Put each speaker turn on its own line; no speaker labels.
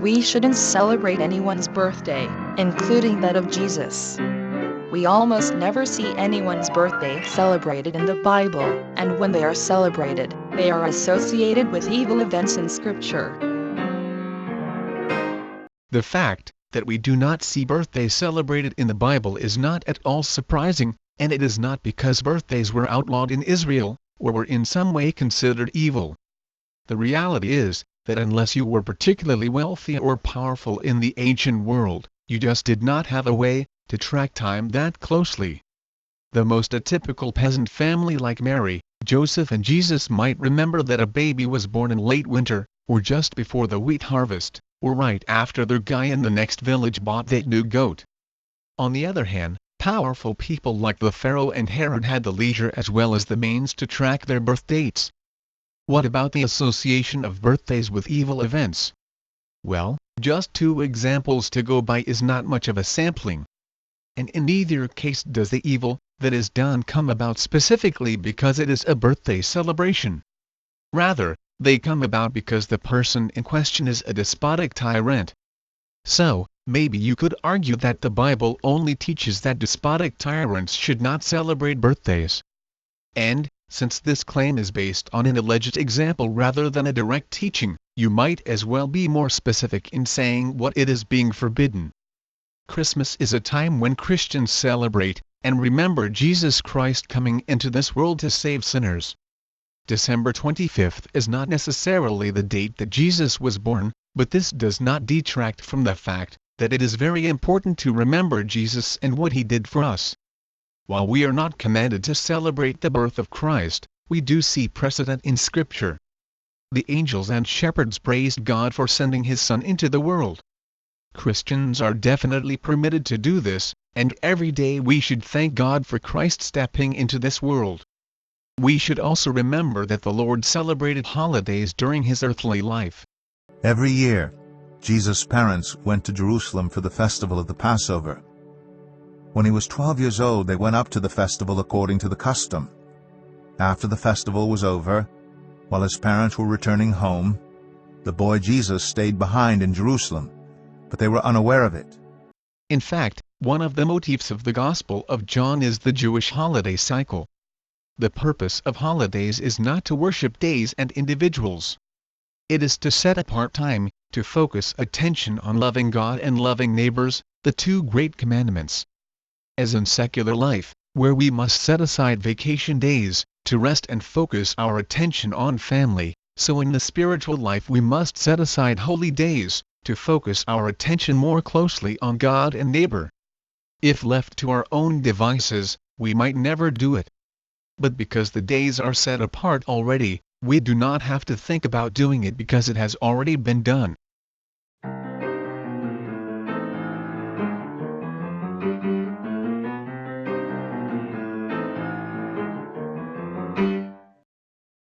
We shouldn't celebrate anyone's birthday, including that of Jesus. We almost never see anyone's birthday celebrated in the Bible, and when they are celebrated, they are associated with evil events in Scripture.
The fact that we do not see birthdays celebrated in the Bible is not at all surprising, and it is not because birthdays were outlawed in Israel, or were in some way considered evil. The reality is that unless you were particularly wealthy or powerful in the ancient world, you just did not have a way to track time that closely. The most atypical peasant family like Mary, Joseph and Jesus might remember that a baby was born in late winter, or just before the wheat harvest, or right after their guy in the next village bought that new goat. On the other hand, powerful people like the Pharaoh and Herod had the leisure as well as the means to track their birth dates. What about the association of birthdays with evil events? Well, just 2 examples to go by is not much of a sampling. And in neither case does the evil that is done come about specifically because it is a birthday celebration. Rather, they come about because the person in question is a despotic tyrant. So, maybe you could argue that the Bible only teaches that despotic tyrants should not celebrate birthdays. And, since this claim is based on an alleged example rather than a direct teaching, you might as well be more specific in saying what it is being forbidden. Christmas is a time when Christians celebrate and remember Jesus Christ coming into this world to save sinners. December 25th is not necessarily the date that Jesus was born, but this does not detract from the fact that it is very important to remember Jesus and what he did for us. While we are not commanded to celebrate the birth of Christ, we do see precedent in Scripture. The angels and shepherds praised God for sending his Son into the world. Christians are definitely permitted to do this, and every day we should thank God for Christ stepping into this world. We should also remember that the Lord celebrated holidays during his earthly life.
Every year, Jesus' parents went to Jerusalem for the festival of the Passover. When he was 12 years old, they went up to the festival according to the custom. After the festival was over, while his parents were returning home, the boy Jesus stayed behind in Jerusalem, but they were unaware of it.
In fact, one of the motifs of the Gospel of John is the Jewish holiday cycle. The purpose of holidays is not to worship days and individuals. It is to set apart time, to focus attention on loving God and loving neighbors, the 2 great commandments. As in secular life, where we must set aside vacation days to rest and focus our attention on family, so in the spiritual life we must set aside holy days to focus our attention more closely on God and neighbor. If left to our own devices, we might never do it. But because the days are set apart already, we do not have to think about doing it because it has already been done.